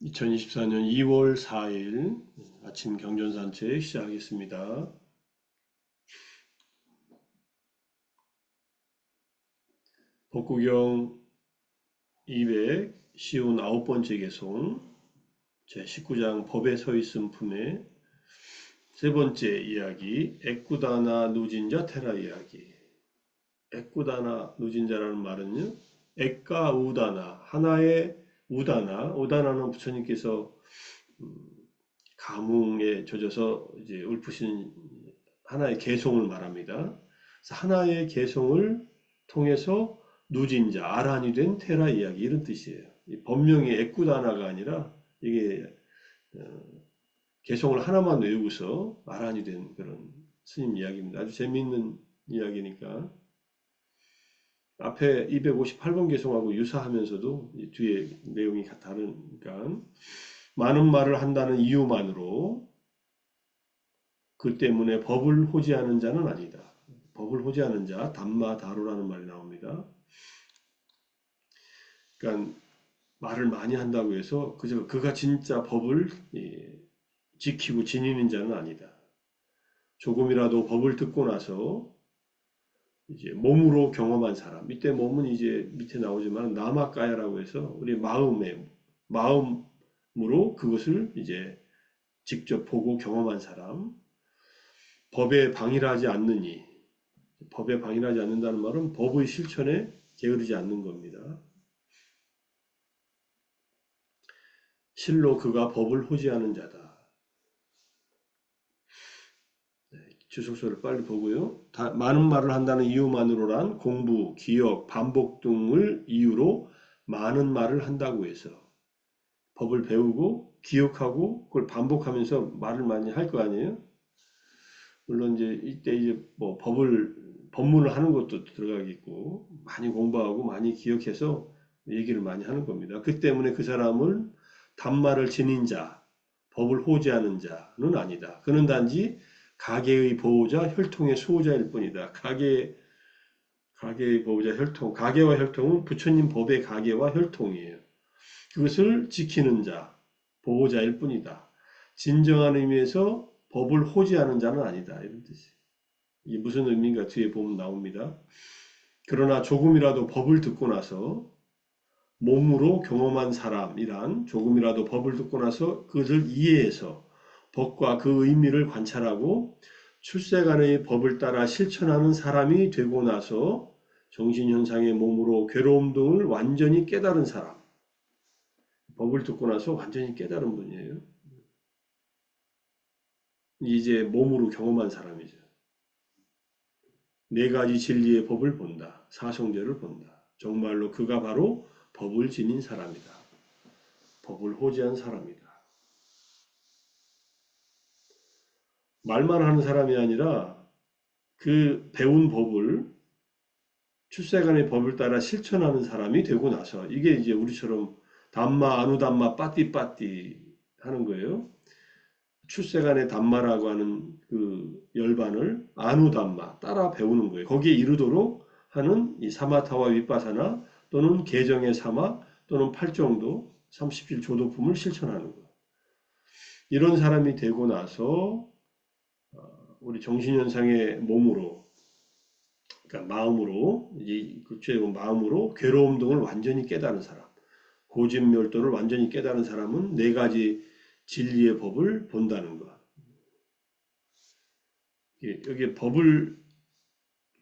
2024년 2월 4일 아침 경전산책 시작하겠습니다. 법구경 200 쉬운 9번째 개송 제19장 법에 서있음 품의 세 번째 이야기 에꾸다나 누진자 테라 이야기. 에꾸다나 누진자라는 말은요, 에까 우다나 하나의 우다나는 부처님께서 감흥에 젖어서 이제 읊으신 하나의 개송을 말합니다. 그래서 하나의 개송을 통해서 누진자, 아란이 된 테라 이야기 이런 뜻이에요. 이 법명이 에꾸다나가 아니라 이게 개송을 하나만 외우고서 아란이 된 그런 스님 이야기입니다. 아주 재미있는 이야기니까 앞에 258번 개송하고 유사하면서도 뒤에 내용이 다르니까 많은 말을 한다는 이유만으로 그 때문에 법을 호지하는 자는 아니다. 법을 호지하는 자, 담마다로라는 말이 나옵니다. 그러니까 말을 많이 한다고 해서 그가 진짜 법을 지키고 지니는 자는 아니다. 조금이라도 법을 듣고 나서 이제 몸으로 경험한 사람. 이때 몸은 이제 밑에 나오지만 나마까야라고 해서 우리 마음으로 그것을 이제 직접 보고 경험한 사람. 법에 방일하지 않느니. 법에 방일하지 않는다는 말은 법의 실천에 게으르지 않는 겁니다. 실로 그가 법을 호지하는 자다. 주석서를 빨리 보고요. 많은 말을 한다는 이유만으로란 공부, 기억, 반복 등을 이유로 많은 말을 한다고 해서 법을 배우고 기억하고 그걸 반복하면서 말을 많이 할 거 아니에요? 물론 이제 이때 이제 뭐 법문을 하는 것도 들어가겠고 많이 공부하고 많이 기억해서 얘기를 많이 하는 겁니다. 그 때문에 그 사람을 단말을 지닌 자, 법을 호지하는 자는 아니다. 그는 단지 가계의 보호자, 혈통의 수호자일 뿐이다. 가계의 보호자, 혈통. 가계와 혈통은 부처님 법의 가계와 혈통이에요. 그것을 지키는 자, 보호자일 뿐이다. 진정한 의미에서 법을 호지하는 자는 아니다. 이런 뜻이에요. 이게 무슨 의미인가 뒤에 보면 나옵니다. 그러나 조금이라도 법을 듣고 나서 몸으로 경험한 사람이란 조금이라도 법을 듣고 나서 그것을 이해해서 법과 그 의미를 관찰하고 출세간의 법을 따라 실천하는 사람이 되고 나서 정신현상의 몸으로 괴로움 등을 완전히 깨달은 사람. 법을 듣고 나서 완전히 깨달은 분이에요. 이제 몸으로 경험한 사람이죠. 네 가지 진리의 법을 본다. 사성제를 본다. 정말로 그가 바로 법을 지닌 사람이다. 법을 호지한 사람이다. 말만 하는 사람이 아니라 그 배운 법을 출세간의 법을 따라 실천하는 사람이 되고 나서 이게 이제 우리처럼 담마, 아누담마, 빠띠빠띠 하는 거예요. 출세간의 담마라고 하는 그 열반을 아누담마 따라 배우는 거예요. 거기에 이르도록 하는 이 사마타와 윗바사나 또는 개정의 사마 또는 팔정도 30일 조도품을 실천하는 거예요. 이런 사람이 되고 나서 우리 정신현상의 몸으로 그러니까 마음으로 이제 그쪽에 마음으로 괴로움 등을 완전히 깨달은 사람, 고집멸도를 완전히 깨달은 사람은 네 가지 진리의 법을 본다는 것. 여기 법을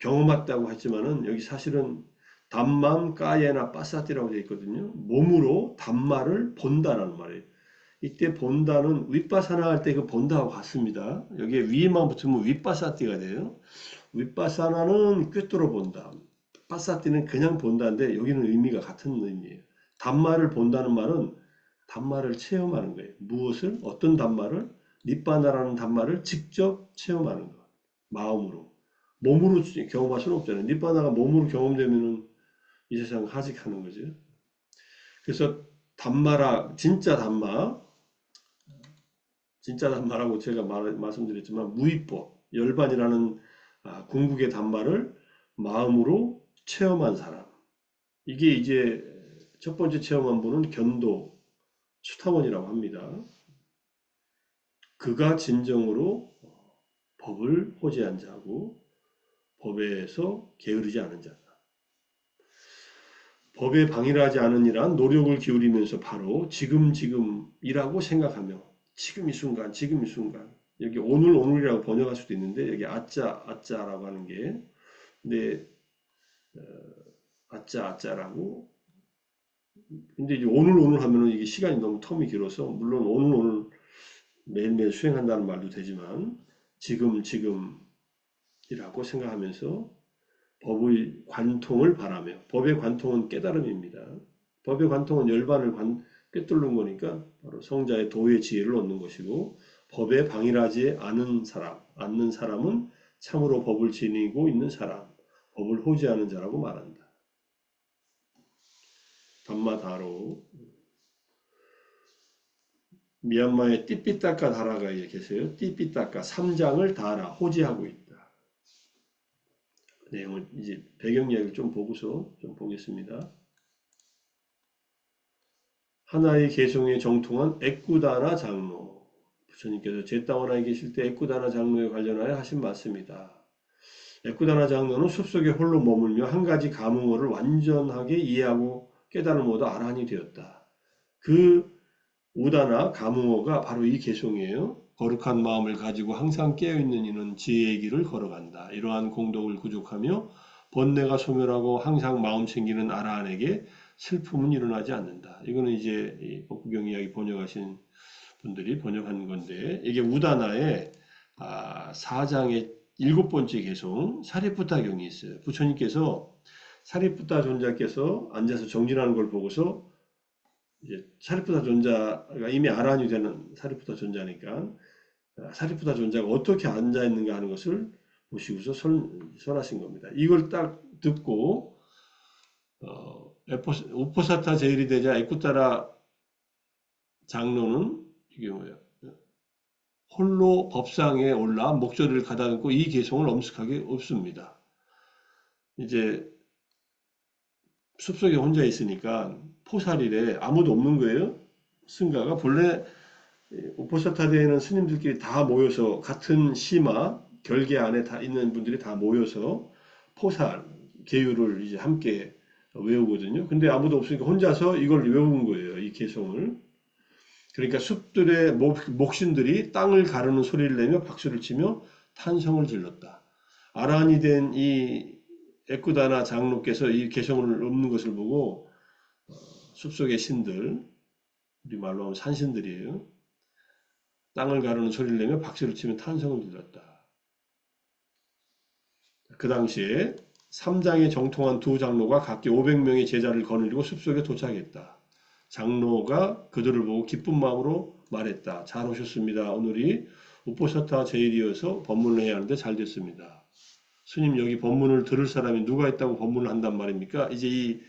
경험했다고 했지만은 여기 사실은 담만 까예나 빠사티라고 되어 있거든요. 몸으로 담마를 본다라는 말이에요. 이때 본다는 윗바사나 할 때 그 본다하고 같습니다. 여기에 위에만 붙으면 윗바사티가 돼요. 윗바사나는 꿰뚫어 본다. 빠사티는 그냥 본다인데 여기는 의미가 같은 의미예요. 단말을 본다는 말은 단말을 체험하는 거예요. 무엇을? 어떤 단말을? 니빠나라는 단말을 직접 체험하는 거. 마음으로. 몸으로 경험할 수는 없잖아요. 니빠나가 몸으로 경험되면은 이 세상 하직하는 거죠. 그래서 단마라, 진짜 단마라고 제가 말씀드렸지만 무위법, 열반이라는 궁극의 단말을 마음으로 체험한 사람. 이게 이제 첫 번째 체험한 분은 견도, 수타원이라고 합니다. 그가 진정으로 법을 호지한 자고 법에서 게으르지 않은 자다. 법에 방일하지 않은 이란 노력을 기울이면서 바로 지금이라고 생각하며 지금 이 순간, 지금 이 순간 여기 오늘이라고 번역할 수도 있는데 여기 아짜라고 하는 게 근데 아짜라고 근데 이제 오늘 하면은 이게 시간이 너무 텀이 길어서 물론 오늘 매일매일 수행한다는 말도 되지만 지금이라고 생각하면서 법의 관통을 바라며 법의 관통은 깨달음입니다. 법의 관통은 열반을 꿰뚫는 거니까 바로 성자의 도의 지혜를 얻는 것이고 법에 방일하지 않는 사람은 참으로 법을 지니고 있는 사람, 법을 호지하는 자라고 말한다. 담마다로 미얀마의 띠삐따까 다라가에 계세요. 띠삐따까 3장을 다라 호지하고 있다. 내용을 이제 배경 이야기를 좀 보고서 좀 보겠습니다. 하나의 개성에 정통한 에꾸다나 장로 부처님께서 제타원하에 계실 때 에꾸다나 장로에 관련하여 하신 말씀이다. 에꾸다나 장로는 숲속에 홀로 머물며 한 가지 가문어를 완전하게 이해하고 깨달은 모두 아라한이 되었다. 그 우다나 가문어가 바로 이 개성이에요. 거룩한 마음을 가지고 항상 깨어있는 이는 지혜의 길을 걸어간다. 이러한 공덕을 구족하며 번뇌가 소멸하고 항상 마음 챙기는 아라한에게 슬픔은 일어나지 않는다. 이거는 이제 법구경 이야기 번역하신 분들이 번역한 건데 이게 우다나의 4장의 7번째 개성 사리푸타경이 있어요. 부처님께서 사리푸타 존자께서 앉아서 정진하는 걸 보고서 이제 사리푸타 존자가 이미 아라한이 되는 사리푸타 존자니까 사리푸타 존자가 어떻게 앉아 있는가 하는 것을 보시고서 설하신 겁니다. 이걸 딱 듣고 우포사타 제일이 되자 에쿠타라 장로는 이게 뭐야? 홀로 법상에 올라 목소리를 가다듬고 이 개성을 엄숙하게 읊습니다. 이제 숲속에 혼자 있으니까 포살이래 아무도 없는 거예요. 승가가 본래 우포사타대에는 스님들끼리 다 모여서 같은 시마 결계 안에 다 있는 분들이 다 모여서 포살 계율을 이제 함께 외우거든요. 근데 아무도 없으니까 혼자서 이걸 외운 거예요. 이 개성을. 그러니까 숲들의 목신들이 땅을 가르는 소리를 내며 박수를 치며 탄성을 질렀다. 아란이 된 이 에쿠다나 장로께서 이 개성을 읊는 것을 보고 숲속의 신들, 우리 말로 하면 산신들이에요. 땅을 가르는 소리를 내며 박수를 치며 탄성을 질렀다. 그 당시에 3장에 정통한 두 장로가 각기 500명의 제자를 거느리고 숲속에 도착했다. 장로가 그들을 보고 기쁜 마음으로 말했다. 잘 오셨습니다. 오늘이 우포사타 제일이어서 법문을 해야 하는데 잘 됐습니다. 스님 여기 법문을 들을 사람이 누가 있다고 법문을 한단 말입니까? 이제 이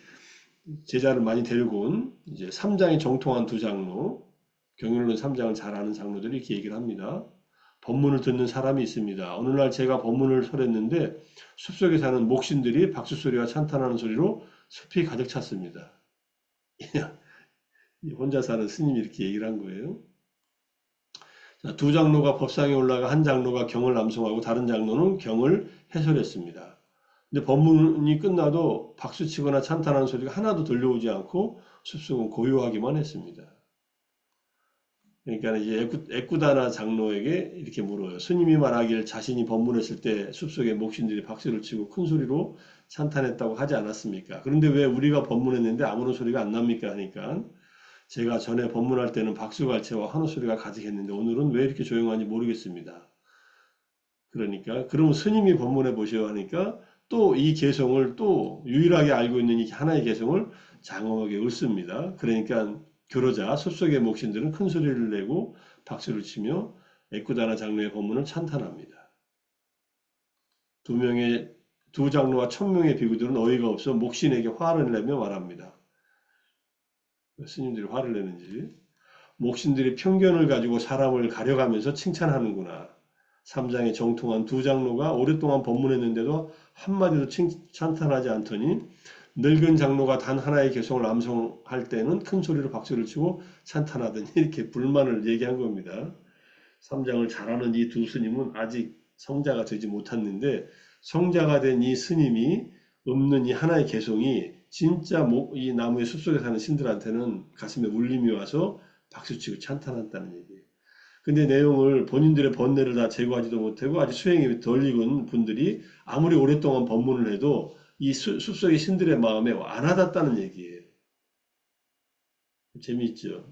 제자를 많이 데리고 온 이제 3장에 정통한 두 장로, 경륜론 3장을 잘 아는 장로들이 이렇게 얘기를 합니다. 법문을 듣는 사람이 있습니다. 어느 날 제가 법문을 설했는데 숲속에 사는 목신들이 박수소리와 찬탄하는 소리로 숲이 가득 찼습니다. 혼자 사는 스님이 이렇게 얘기를 한 거예요. 자, 두 장로가 법상에 올라가 한 장로가 경을 남송하고 다른 장로는 경을 해설했습니다. 근데 법문이 끝나도 박수치거나 찬탄하는 소리가 하나도 들려오지 않고 숲속은 고요하기만 했습니다. 그러니까 이제 에쿠다나 장로에게 이렇게 물어요. 스님이 말하길 자신이 법문했을 때 숲속에 목신들이 박수를 치고 큰 소리로 찬탄했다고 하지 않았습니까? 그런데 왜 우리가 법문했는데 아무런 소리가 안 납니까? 하니까 제가 전에 법문할 때는 박수갈채와 한우 소리가 가득했는데 오늘은 왜 이렇게 조용한지 모르겠습니다. 그러니까 그러면 스님이 법문해 보셔 하니까 또 이 개성을 또 유일하게 알고 있는 이 하나의 개성을 장엄하게 읊습니다. 그러니까 그러자 숲속의 목신들은 큰 소리를 내고 박수를 치며 에쿠다나 장로의 법문을 찬탄합니다. 두 장로와 1000명의 비구들은 어이가 없어 목신에게 화를 내며 말합니다. 스님들이 화를 내는지 목신들이 편견을 가지고 사람을 가려가면서 칭찬하는구나. 3장에 정통한 두 장로가 오랫동안 법문했는데도 한마디도 찬탄하지 않더니 늙은 장로가 단 하나의 개성을 암송할 때는 큰 소리로 박수를 치고 찬탄하더니 이렇게 불만을 얘기한 겁니다. 3장을 잘하는 이 두 스님은 아직 성자가 되지 못했는데 성자가 된 이 스님이 없는 이 하나의 개성이 진짜 이 나무의 숲속에 사는 신들한테는 가슴에 울림이 와서 박수치고 찬탄한다는 얘기예요. 근데 내용을 본인들의 번뇌를 다 제거하지도 못하고 아주 수행이 덜 익은 분들이 아무리 오랫동안 법문을 해도 이 숲속의 신들의 마음에 안 와닿았다는 얘기예요. 재미있죠?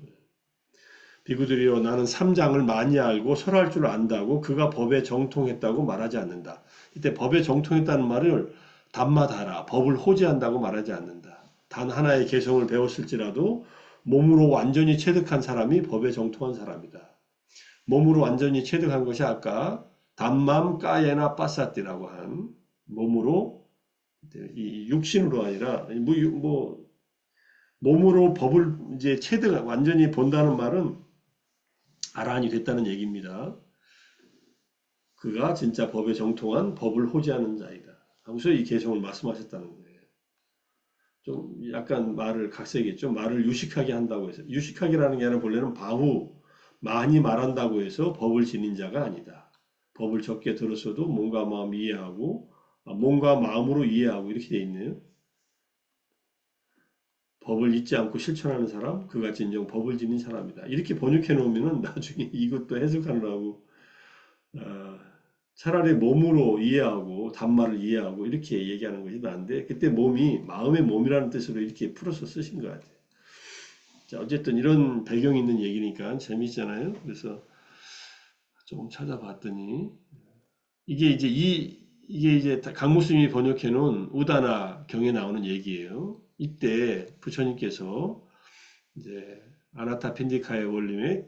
비구들이여 나는 삼장을 많이 알고 설할 줄 안다고 그가 법에 정통했다고 말하지 않는다. 이때 법에 정통했다는 말을 답마다라 법을 호지한다고 말하지 않는다. 단 하나의 개성을 배웠을지라도 몸으로 완전히 체득한 사람이 법에 정통한 사람이다. 몸으로 완전히 체득한 것이 아까 담맘 까예나 빠사띠라고 한 몸으로 이 육신으로 아니라 몸으로 법을 이제 체득 완전히 본다는 말은 아라한이 됐다는 얘기입니다. 그가 진짜 법에 정통한 법을 호지하는 자이다. 하면서 이 개성을 말씀하셨다는 거예요. 좀 약간 말을 각색했죠. 말을 유식하게 한다고 해서 유식하게라는 게 아니라 본래는 바후 많이 말한다고 해서 법을 지닌 자가 아니다. 법을 적게 들었어도 몸과 마음 이해하고 몸과 마음으로 이해하고 이렇게 돼 있네요. 법을 잊지 않고 실천하는 사람, 그가 진정 법을 지닌 사람이다. 이렇게 번역해 놓으면은 나중에 이것도 해석하느라고 차라리 몸으로 이해하고 단말을 이해하고 이렇게 얘기하는 것이 나은데 그때 몸이 마음의 몸이라는 뜻으로 이렇게 풀어서 쓰신 것 같아요. 자, 어쨌든 이런 배경이 있는 얘기니까 재미있잖아요. 그래서 조금 찾아봤더니 이게 이제 강무스님이 번역해 놓은 우다나 경에 나오는 얘기예요. 이때 부처님께서 이제 아나타 핀디카의 원림에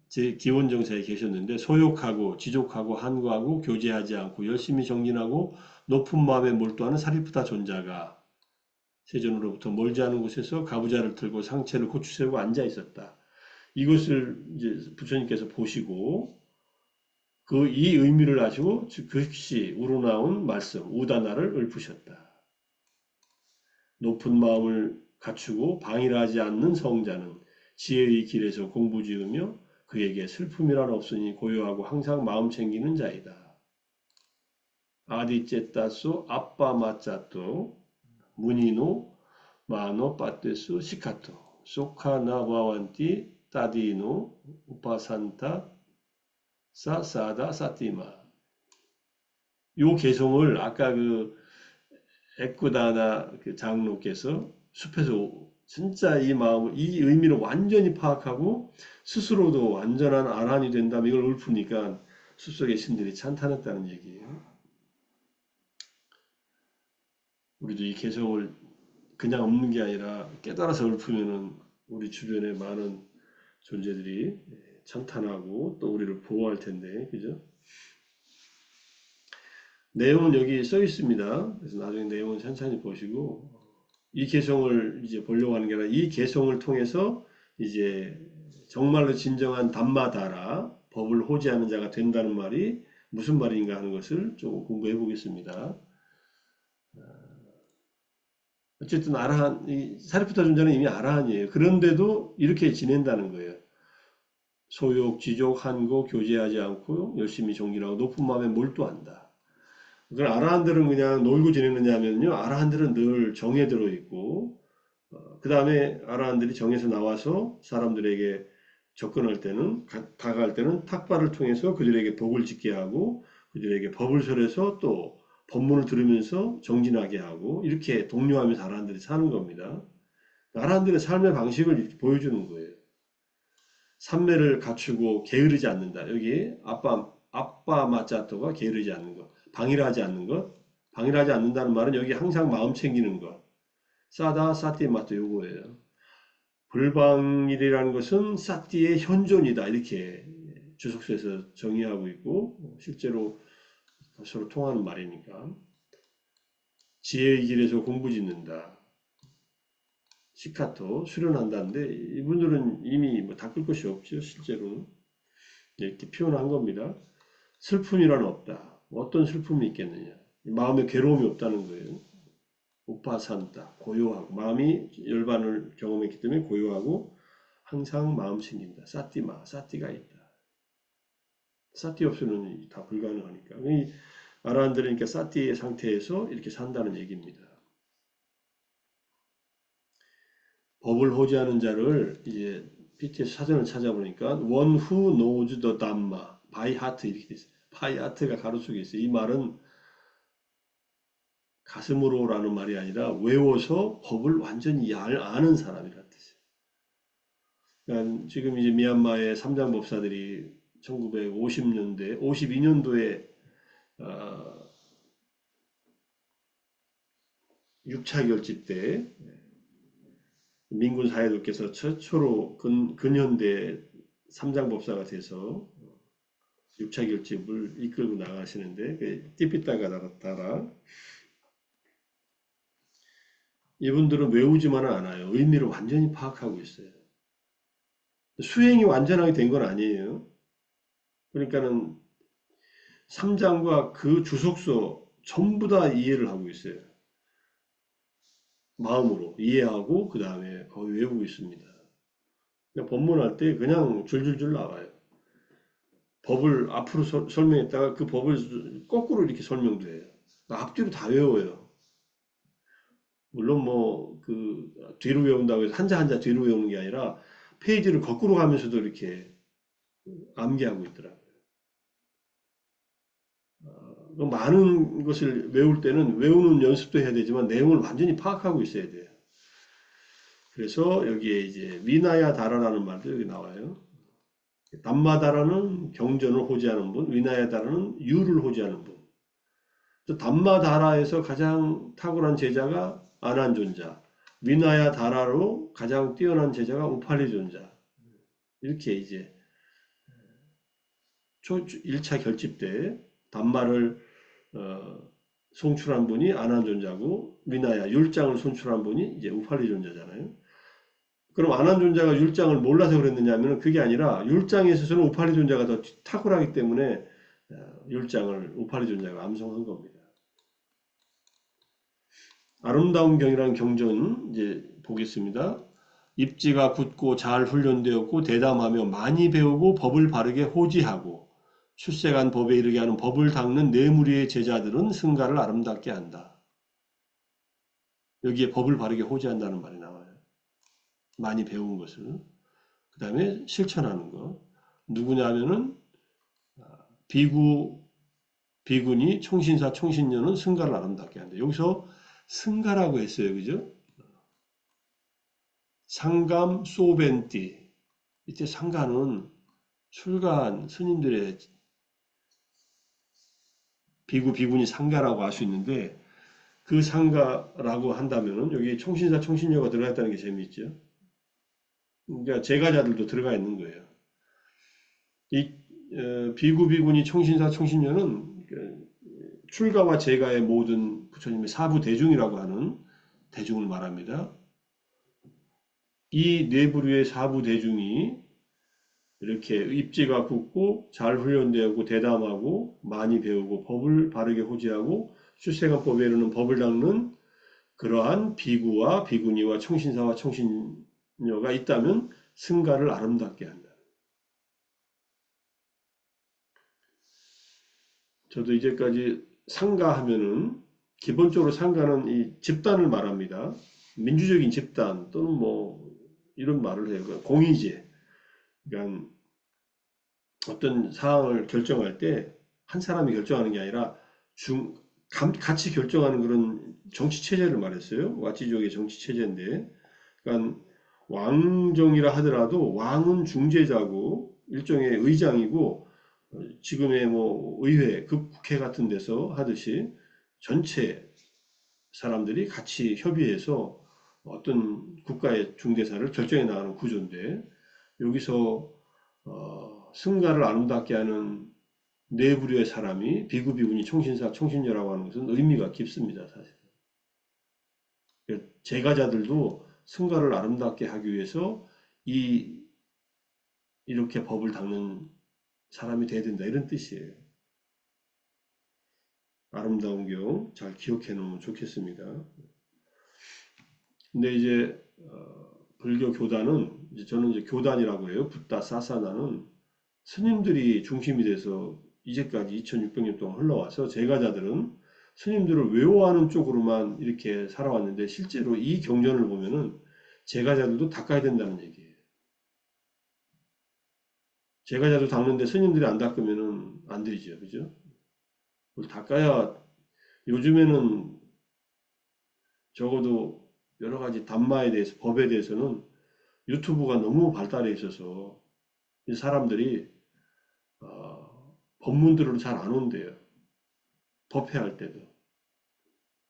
제 기원 정사에 계셨는데 소욕하고 지족하고 한구하고 교제하지 않고 열심히 정진하고 높은 마음에 몰두하는 사리푸타 존자가 세존으로부터 멀지 않은 곳에서 가부좌를 들고 상체를 고추 세우고 앉아 있었다. 이것을 이제 부처님께서 보시고 이 의미를 아시고 즉시 우러나온 말씀 우다나를 읊으셨다. 높은 마음을 갖추고 방일하지 않는 성자는 지혜의 길에서 공부지으며 그에게 슬픔이란 없으니 고요하고 항상 마음 챙기는 자이다. 아디제따소 아빠마짜또 무니노 마노 빠떼수 시카토 소카나와완티 따디노 우파산타 사사다 사티마. 요 개성을 아까 그 에쿠다나 그 장로께서 숲에서 진짜 이 마음을 이 의미를 완전히 파악하고 스스로도 완전한 아란이 된다면 이걸 읊으니까 숲속의 신들이 찬탄했다는 얘기예요. 우리도 이 개성을 그냥 읊는 게 아니라 깨달아서 읊으면은 우리 주변에 많은 존재들이 찬탄하고 또 우리를 보호할 텐데, 그죠? 내용은 여기 써 있습니다. 그래서 나중에 내용은 천천히 보시고 이 개성을 이제 보려고 하는 게 아니라 이 개성을 통해서 이제 정말로 진정한 담마다라 법을 호지하는 자가 된다는 말이 무슨 말인가 하는 것을 좀 공부해 보겠습니다. 어쨌든 아라한, 사리푸타 존자는 이미 아라한이에요. 그런데도 이렇게 지낸다는 거예요. 소욕, 지족, 한고, 교제하지 않고 열심히 정진하고 높은 마음에 몰두한다. 그걸 아라한들은 그냥 놀고 지내느냐면요. 아라한들은 늘 정에 들어 있고, 그 다음에 아라한들이 정에서 나와서 사람들에게 접근할 때는, 다가갈 때는 탁발을 통해서 그들에게 복을 짓게 하고, 그들에게 법을 설해서 또 법문을 들으면서 정진하게 하고, 이렇게 독려하면서 아라한들이 사는 겁니다. 아라한들의 삶의 방식을 이렇게 보여주는 거예요. 삼매를 갖추고 게으르지 않는다. 여기 아빠 마짜토가 게으르지 않는 것. 방일하지 않는 것. 방일하지 않는다는 말은 여기 항상 마음 챙기는 것. 사다 사띠마토 요거예요. 불방일이라는 것은 사띠의 현존이다. 이렇게 주석서에서 정의하고 있고 실제로 서로 통하는 말이니까. 지혜의 길에서 공부 짓는다. 시카토 수련한다는데 이분들은 이미 뭐 닦을 것이 없죠. 실제로는. 이렇게 표현한 겁니다. 슬픔이란 없다. 어떤 슬픔이 있겠느냐. 마음에 괴로움이 없다는 거예요. 우파산다. 고요하고 마음이 열반을 경험했기 때문에 고요하고 항상 마음 챙긴다. 사띠마, 사띠가 있다. 사띠 없이는 다 불가능하니까. 이 아라한들은 사띠의 상태에서 이렇게 산다는 얘기입니다. 법을 호지하는 자를 이제 PTS 사전을 찾아보니까 one who knows the Dhamma by heart 이렇게 돼 있어요. by heart가 가로 속에 있어요. 이 말은 가슴으로라는 말이 아니라 외워서 법을 완전히 아는 사람이라는 뜻이에요. 그러니까 지금 이제 미얀마의 삼장법사들이 1950년대, 52년도에 6차 결집 때 민군 사회도께서 최초로 근현대 삼장법사가 돼서 6차 결집을 이끌고 나가시는데 띠피따가 따라 이분들은 외우지만은 않아요. 의미를 완전히 파악하고 있어요. 수행이 완전하게 된 건 아니에요. 그러니까는 3장과 그 주석서 전부 다 이해를 하고 있어요. 마음으로 이해하고 그 다음에 거의 외우고 있습니다. 법문할 때 그냥 줄줄줄 나와요. 법을 앞으로 설명했다가 그 법을 거꾸로 이렇게 설명도 해요. 앞뒤로 다 외워요. 물론 뭐 그 뒤로 외운다고 해서 한자 한자 뒤로 외우는 게 아니라 페이지를 거꾸로 가면서도 이렇게 암기하고 있더라고요. 많은 것을 외울 때는 외우는 연습도 해야 되지만 내용을 완전히 파악하고 있어야 돼요. 그래서 여기에 이제 위나야 다라라는 말도 여기 나와요. 담마다라는 경전을 호지하는 분, 위나야 다라는 유를 호지하는 분. 담마다라에서 가장 탁월한 제자가 아난존자, 위나야 다라로 가장 뛰어난 제자가 우팔리존자. 이렇게 이제 1차 결집 때 담마를 송출한 분이 아난존자고 위나야 율장을 송출한 분이 이제 우팔리존자잖아요. 그럼 아난존자가 율장을 몰라서 그랬느냐면 그게 아니라 율장에 있어서는 우팔리존자가 더 탁월하기 때문에 율장을 우팔리존자가 암송한 겁니다. 아름다운 경이라는 경전 이제 보겠습니다. 입지가 굳고 잘 훈련되었고 대담하며 많이 배우고 법을 바르게 호지하고 출세간 법에 이르게 하는 법을 닦는 네 무리의 제자들은 승가를 아름답게 한다. 여기에 법을 바르게 호지한다는 말이 나와요. 많이 배운 것을. 그 다음에 실천하는 것. 누구냐면은 비군이 총신사 총신녀는 승가를 아름답게 한다. 여기서 승가라고 했어요. 그죠? 상감 소벤띠. 이때 상가는 출가한 스님들의 비군이 상가라고 할 수 있는데 그 상가라고 한다면은 여기 총신사 총신녀가 들어가 있다는 게 재미있죠. 그러니까 제가자들도 들어가 있는 거예요. 이 비군이 총신사 총신녀는 출가와 제가의 모든 부처님의 사부 대중이라고 하는 대중을 말합니다. 이 네 부류의 사부 대중이 이렇게 입지가 굳고 잘 훈련되고 대담하고 많이 배우고 법을 바르게 호지하고 출세간법에 이르는 법을 닦는 그러한 비구와 비구니와 총신사와 총신녀가 있다면 승가를 아름답게 한다. 저도 이제까지 상가 하면은 기본적으로 상가는 이 집단을 말합니다. 민주적인 집단 또는 뭐 이런 말을 해요. 그러니까 공의제. 그러니까 어떤 사항을 결정할 때 한 사람이 결정하는 게 아니라 같이 결정하는 그런 정치 체제를 말했어요. 와치족의 정치 체제인데, 그러니까 왕정이라 하더라도 왕은 중재자고 일종의 의장이고 지금의 뭐 의회, 국회 같은 데서 하듯이 전체 사람들이 같이 협의해서 어떤 국가의 중대사를 결정해 나가는 구조인데 여기서 승가를 아름답게 하는 네 부류의 사람이 비구비군이 총신사 총신녀라고 하는 것은 의미가 깊습니다. 사실 제가자들도 승가를 아름답게 하기 위해서 이렇게 법을 닦는 사람이 돼야 된다 이런 뜻이에요. 아름다운 경 잘 기억해 놓으면 좋겠습니다. 근데 이제 불교 교단은 저는 이제 교단이라고 해요. 붓다 사사나는 스님들이 중심이 돼서 이제까지 2600년 동안 흘러와서 제가자들은 스님들을 외워하는 쪽으로만 이렇게 살아왔는데 실제로 이 경전을 보면은 제가자들도 닦아야 된다는 얘기예요. 제가자도 닦는데 스님들이 안 닦으면은 안 되죠. 그죠? 그걸 닦아야 요즘에는 적어도 여러 가지 담마에 대해서 법에 대해서는 유튜브가 너무 발달해 있어서 이 사람들이 법문들을 잘 안 온대요. 법회할 때도.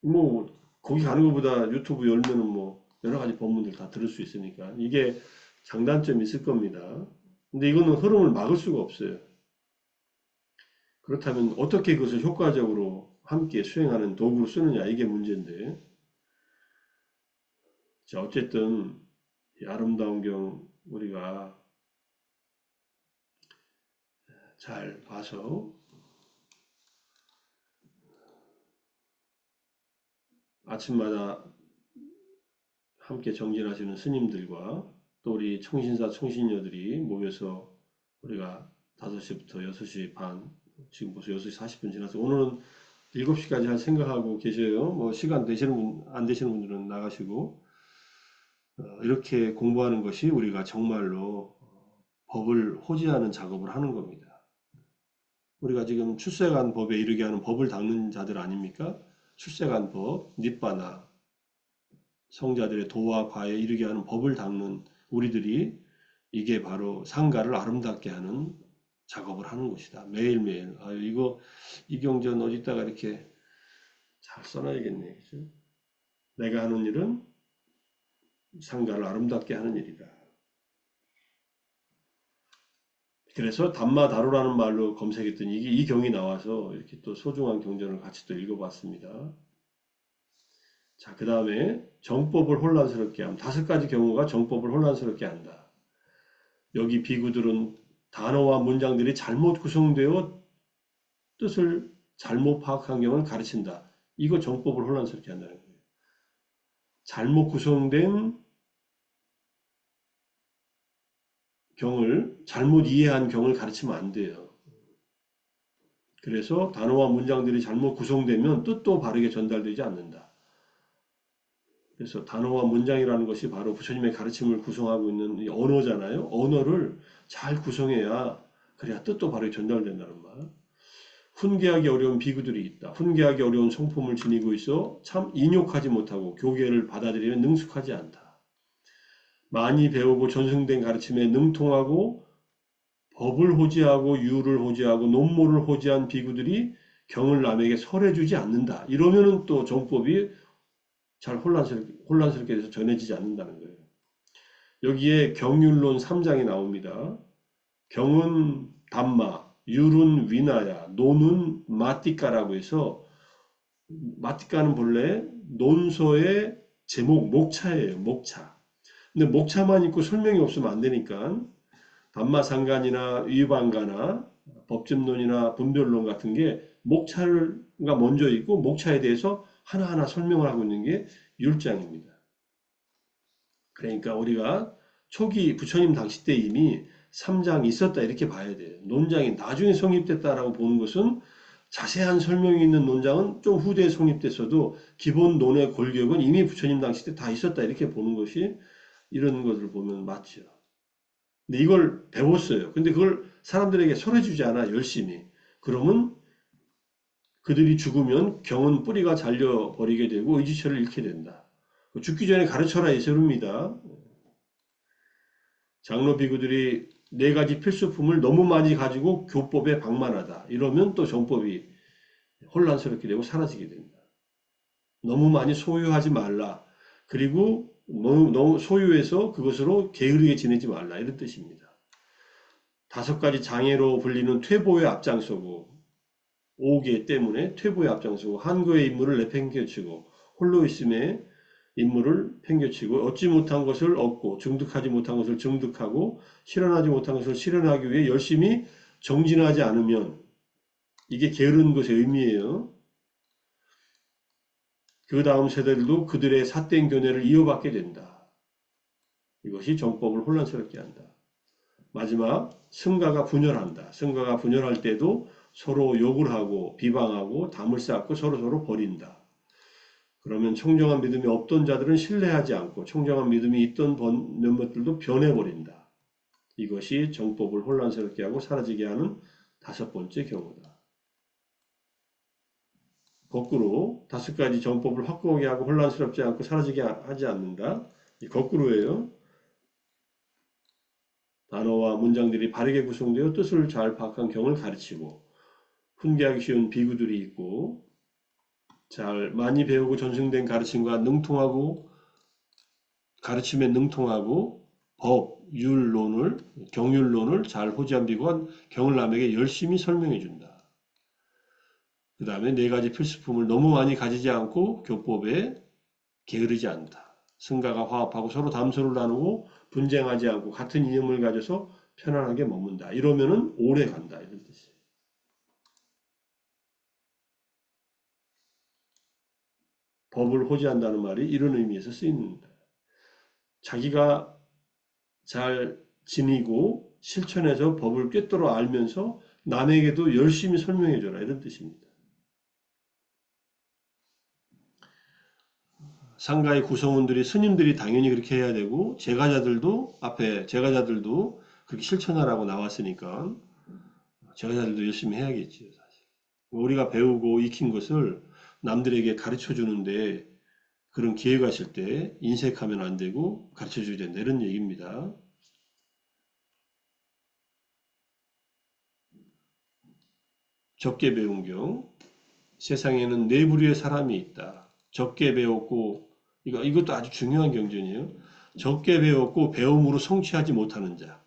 뭐 거기 가는 것보다 유튜브 열면은 뭐 여러 가지 법문들 다 들을 수 있으니까 이게 장단점이 있을 겁니다. 근데 이거는 흐름을 막을 수가 없어요. 그렇다면 어떻게 그것을 효과적으로 함께 수행하는 도구로 쓰느냐 이게 문제인데 자 어쨌든 이 아름다운 경 우리가 잘 봐서 아침마다 함께 정진하시는 스님들과 또 우리 청신사 청신녀들이 모여서 우리가 5시부터 6시 반 지금 벌써 6시 40분 지나서 오늘은 7시까지 할 생각하고 계셔요. 뭐 시간 되시는 분, 안 되시는 분들은 나가시고 이렇게 공부하는 것이 우리가 정말로 법을 호지하는 작업을 하는 겁니다. 우리가 지금 출세간 법에 이르게 하는 법을 닦는 자들 아닙니까? 출세간 법, 닛바나, 성자들의 도와 과에 이르게 하는 법을 닦는 우리들이 이게 바로 상가를 아름답게 하는 작업을 하는 것이다. 매일매일. 아, 이거, 이 경전 어디다가 이렇게 잘 써놔야겠네. 그죠? 내가 하는 일은 상가를 아름답게 하는 일이다. 그래서 담마다로라는 말로 검색했더니 이게 이 경이 나와서 이렇게 또 소중한 경전을 같이 또 읽어봤습니다. 자, 그 다음에 정법을 혼란스럽게 함. 5가지 경우가 정법을 혼란스럽게 한다. 여기 비구들은 단어와 문장들이 잘못 구성되어 뜻을 잘못 파악한 경우를 가르친다. 이거 정법을 혼란스럽게 한다는 거예요. 잘못 구성된 경을, 잘못 이해한 경을 가르치면 안 돼요. 그래서 단어와 문장들이 잘못 구성되면 뜻도 바르게 전달되지 않는다. 그래서 단어와 문장이라는 것이 바로 부처님의 가르침을 구성하고 있는 이 언어잖아요. 언어를 잘 구성해야 그래야 뜻도 바르게 전달된다는 말. 훈계하기 어려운 비구들이 있다. 훈계하기 어려운 성품을 지니고 있어 참 인욕하지 못하고 교계를 받아들이면 능숙하지 않다. 많이 배우고 전승된 가르침에 능통하고 법을 호지하고 유를 호지하고 논모를 호지한 비구들이 경을 남에게 설해주지 않는다. 이러면은 또 정법이 잘 혼란스럽게 돼서 전해지지 않는다는 거예요. 여기에 경율론 3장이 나옵니다. 경은 담마, 율은 위나야, 논은 마띠까라고 해서 마띠까는 본래 논서의 제목 목차예요. 목차. 근데 목차만 있고 설명이 없으면 안 되니까 담마상간이나 위반가나 법집론이나 분별론 같은 게 목차가 먼저 있고 목차에 대해서 하나하나 설명을 하고 있는 게 율장입니다. 그러니까 우리가 초기 부처님 당시 때 이미 3장이 있었다 이렇게 봐야 돼요. 논장이 나중에 성립됐다라고 보는 것은 자세한 설명이 있는 논장은 좀 후대에 성립됐어도 기본 논의 골격은 이미 부처님 당시 때 다 있었다 이렇게 보는 것이 이런 것을 보면 맞죠. 근데 이걸 배웠어요. 근데 그걸 사람들에게 설해주지 않아 열심히. 그러면 그들이 죽으면 경은 뿌리가 잘려버리게 되고 의지처를 잃게 된다. 죽기 전에 가르쳐라 이 소리입니다. 장로 비구들이 4가지 필수품을 너무 많이 가지고 교법에 방만하다. 이러면 또 정법이 혼란스럽게 되고 사라지게 된다. 너무 많이 소유하지 말라. 그리고 너무 소유해서 그것으로 게으르게 지내지 말라. 이런 뜻입니다. 5가지 장애로 불리는 퇴보에 앞장서고 5개 때문에 퇴보에 앞장서고 한거의 임무를 내팽개치고 홀로 있음에 임무를 팽개치고 얻지 못한 것을 얻고 증득하지 못한 것을 증득하고 실현하지 못한 것을 실현하기 위해 열심히 정진하지 않으면 이게 게으른 것의 의미예요. 그 다음 세대들도 그들의 삿된 교뇌를 이어받게 된다. 이것이 정법을 혼란스럽게 한다. 마지막, 승가가 분열한다. 승가가 분열할 때도 서로 욕을 하고 비방하고 담을 쌓고 서로서로 버린다. 그러면 청정한 믿음이 없던 자들은 신뢰하지 않고 청정한 믿음이 있던 몇몇들도 변해버린다. 이것이 정법을 혼란스럽게 하고 사라지게 하는 다섯 번째 경우다. 거꾸로 다섯 가지 정법을 확고하게 하고 혼란스럽지 않고 사라지게 하지 않는다. 거꾸로예요. 단어와 문장들이 바르게 구성되어 뜻을 잘 파악한 경을 가르치고 훈계하기 쉬운 비구들이 있고 잘 많이 배우고 전승된 가르침과 능통하고 가르침에 능통하고 법, 율론을 경율론을 잘 호지한 비구가 경을 남에게 열심히 설명해 준다. 그 다음에 네 가지 필수품을 너무 많이 가지지 않고 교법에 게으르지 않다. 승가가 화합하고 서로 담소를 나누고 분쟁하지 않고 같은 이념을 가져서 편안하게 머문다. 이러면은 오래 간다. 이런 뜻이에요. 법을 호지한다는 말이 이런 의미에서 쓰입니다. 자기가 잘 지니고 실천해서 법을 꿰뚫어 알면서 남에게도 열심히 설명해줘라. 이런 뜻입니다. 상가의 구성원들이 스님들이 당연히 그렇게 해야 되고 제가자들도 앞에 제가자들도 그렇게 실천하라고 나왔으니까 제가자들도 열심히 해야겠지요, 사실. 우리가 배우고 익힌 것을 남들에게 가르쳐 주는데 그런 기회가 있을 때 인색하면 안 되고 가르쳐 줘야 된다 이런 얘기입니다. 적게 배운 경 세상에는 네 부류의 사람이 있다. 적게 배웠고 이것도 아주 중요한 경전이에요. 적게 배웠고 배움으로 성취하지 못하는 자.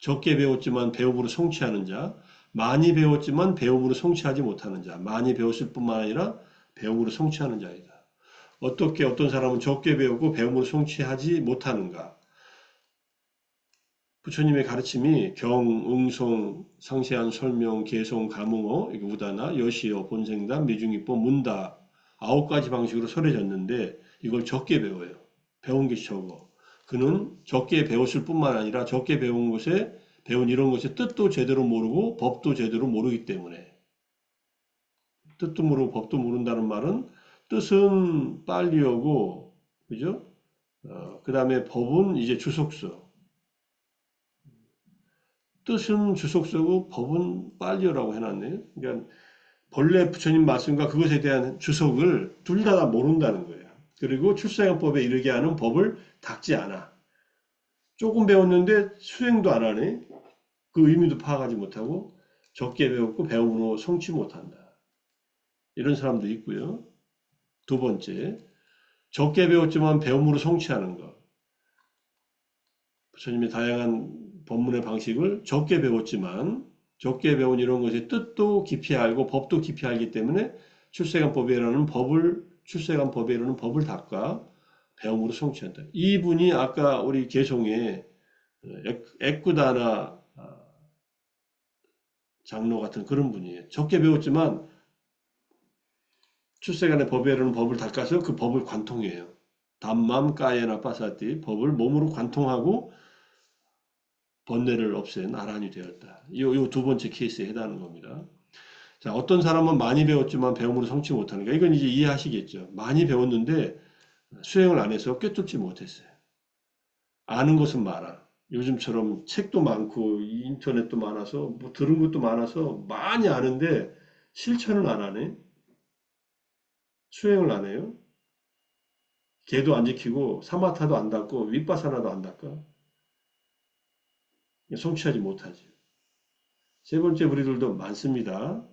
적게 배웠지만 배움으로 성취하는 자. 많이 배웠지만 배움으로 성취하지 못하는 자. 많이 배웠을 뿐만 아니라 배움으로 성취하는 자이다. 어떻게 어떤 사람은 적게 배우고 배움으로 성취하지 못하는가? 부처님의 가르침이 경, 응송, 상세한 설명, 개송, 가뭉어, 우다나, 여시어, 본생담, 미중이법, 문다 아홉 가지 방식으로 설해졌는데 이걸 적게 배워요. 배운 게 적어. 그는 적게 배웠을 뿐만 아니라 적게 배운 것에 배운 이런 것의 뜻도 제대로 모르고 법도 제대로 모르기 때문에 뜻도 모르고 법도 모른다는 말은 뜻은 빨리 오고 그죠? 그 다음에 법은 이제 주석서. 뜻은 주석서고 법은 빨리오라고 해놨네요. 그러니까 본래 부처님 말씀과 그것에 대한 주석을 둘 다 모른다는 거예요. 그리고 출세관법에 이르게 하는 법을 닦지 않아. 조금 배웠는데 수행도 안 하네. 그 의미도 파악하지 못하고 적게 배웠고 배움으로 성취 못한다. 이런 사람도 있고요. 두 번째, 적게 배웠지만 배움으로 성취하는 것. 부처님의 다양한 법문의 방식을 적게 배웠지만 적게 배운 이런 것의 뜻도 깊이 알고 법도 깊이 알기 때문에 출세관법이라는 법을 출세관법이라는 법을 닦아 배움으로 성취한다. 이분이 아까 우리 개송의 액구다나 장로 같은 그런 분이에요. 적게 배웠지만 출세간의 법이라는 법을 닦아서 그 법을 관통해요. 담맘 까예나 빠사띠 법을 몸으로 관통하고 번뇌를 없앤 아란이 되었다. 이 두 번째 케이스에 해당하는 겁니다. 자, 어떤 사람은 많이 배웠지만 배움으로 성취 못하는 거. 이건 이제 이해하시겠죠. 많이 배웠는데 수행을 안 해서 꿰뚫지 못했어요. 아는 것은 많아. 요즘처럼 책도 많고 인터넷도 많아서 뭐 들은 것도 많아서 많이 아는데 실천을 안 하네. 수행을 안 해요. 계도 안 지키고 사마타도 안 닦고 윗바사나도 안 닦아. 성취하지 못하지. 세 번째 무리들도 많습니다.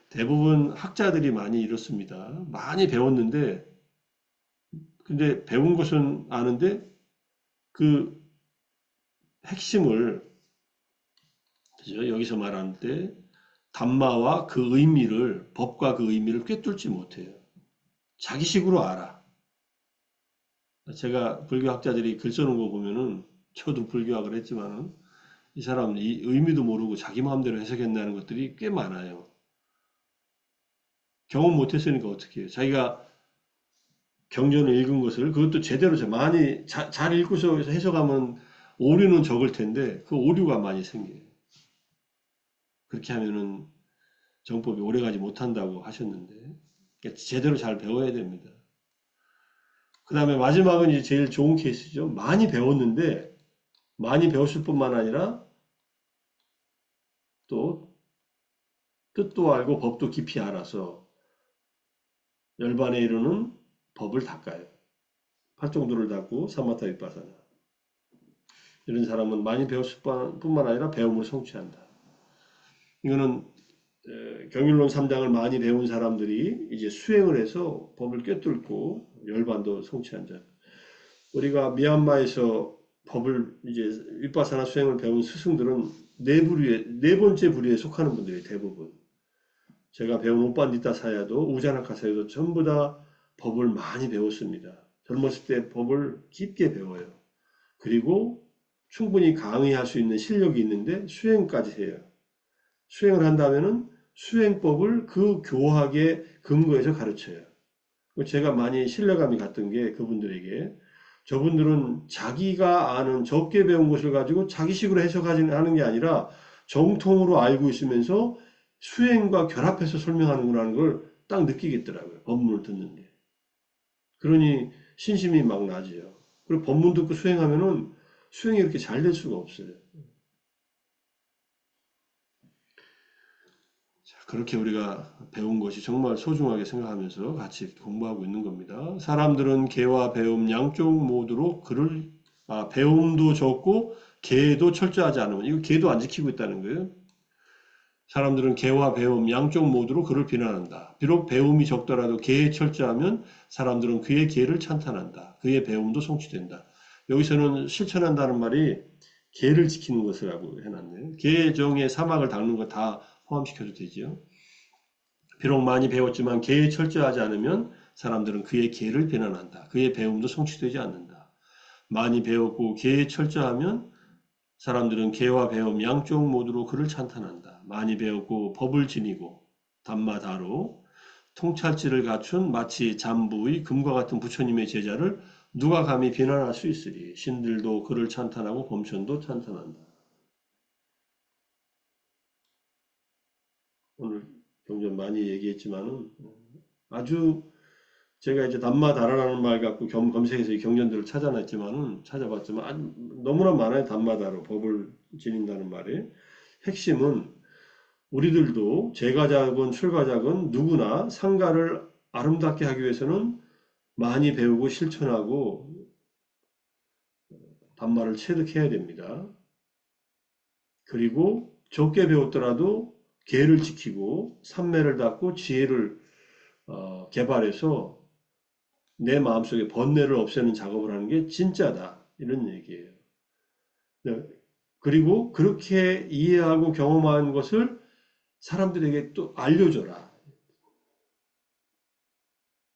대부분 학자들이 많이 이렇습니다. 많이 배웠는데, 근데 배운 것은 아는데 그 핵심을 그죠? 여기서 말하는 때 담마와 그 의미를 법과 그 의미를 꿰뚫지 못해요. 자기식으로 알아. 제가 불교 학자들이 글 써놓은 거 보면은 저도 불교학을 했지만은 이 사람은 이 의미도 모르고 자기 마음대로 해석했다는 것들이 꽤 많아요. 경험 못했으니까 어떻게 해요? 자기가 경전을 읽은 것을 그것도 제대로 많이 잘 읽고서 해석하면 오류는 적을 텐데 그 오류가 많이 생겨요. 그렇게 하면은 정법이 오래가지 못한다고 하셨는데 그러니까 제대로 잘 배워야 됩니다. 그 다음에 마지막은 이제 제일 좋은 케이스죠. 많이 배웠는데 많이 배웠을 뿐만 아니라 또 뜻도 알고 법도 깊이 알아서 열반에 이르는 법을 닦아요. 팔정도를 닦고 사마타 윗바사나. 이런 사람은 많이 배웠을 뿐만 아니라 배움을 성취한다. 이거는 경율론 3장을 많이 배운 사람들이 이제 수행을 해서 법을 꿰뚫고 열반도 성취한 자. 우리가 미얀마에서 법을 이제 윗바사나 수행을 배운 스승들은 네 번째 부류에 속하는 분들이 대부분. 제가 배운 오빤디타 사야도 우자나카 사야도 전부 다 법을 많이 배웠습니다. 젊었을 때 법을 깊게 배워요. 그리고 충분히 강의할 수 있는 실력이 있는데 수행까지 해요. 수행을 한다면은 수행법을 그 교학에 근거해서 가르쳐요. 제가 많이 신뢰감이 갔던 게 그분들에게 저분들은 자기가 아는 적게 배운 것을 가지고 자기식으로 해석하는 게 아니라 정통으로 알고 있으면서 수행과 결합해서 설명하는구나는 걸 딱 느끼겠더라고요. 법문을 듣는데. 그러니 신심이 막 나지요. 그리고 법문 듣고 수행하면은 수행이 이렇게 잘 될 수가 없어요. 그렇게 우리가 배운 것이 정말 소중하게 생각하면서 같이 공부하고 있는 겁니다. 사람들은 개와 배움 양쪽 모두로 배움도 적고 개도 철저하지 않으면 이거 개도 안 지키고 있다는 거예요. 사람들은 개와 배움 양쪽 모두로 그를 비난한다. 비록 배움이 적더라도 개에 철저하면 사람들은 그의 개를 찬탄한다. 그의 배움도 성취된다. 여기서는 실천한다는 말이 개를 지키는 것이라고 해놨네요. 개의 정의 사막을 닦는 거 다 포함시켜도 되지요. 비록 많이 배웠지만 개에 철저하지 않으면 사람들은 그의 개를 비난한다. 그의 배움도 성취되지 않는다. 많이 배웠고 개에 철저하면 사람들은 개와 배움 양쪽 모두로 그를 찬탄한다. 많이 배웠고 법을 지니고 담마다로 통찰지를 갖춘 마치 잠부의 금과 같은 부처님의 제자를 누가 감히 비난할 수 있으리. 신들도 그를 찬탄하고 범천도 찬탄한다. 오늘 경전 많이 얘기했지만은 아주 제가 이제 담마다라라는 말 갖고 검색해서 이 경전들을 찾아봤지만 아주 너무나 많아요. 담마다로 법을 지닌다는 말이. 핵심은 우리들도 제가작은 출가작은 누구나 상가를 아름답게 하기 위해서는 많이 배우고 실천하고 담마를 체득해야 됩니다. 그리고 적게 배웠더라도 계를 지키고 삼매를 닫고 지혜를 개발해서 내 마음속에 번뇌를 없애는 작업을 하는 게 진짜다. 이런 얘기예요. 네. 그리고 그렇게 이해하고 경험한 것을 사람들에게 또 알려줘라.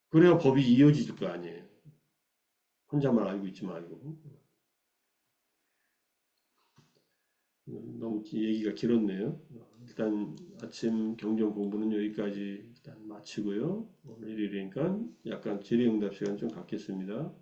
그래야 법이 이어질 거 아니에요. 혼자만 알고 있지 말고. 너무 얘기가 길었네요. 일단 아침 경전 공부는 여기까지 일단 마치고요. 오늘 일요일이니까 약간 질의응답 시간 좀 갖겠습니다.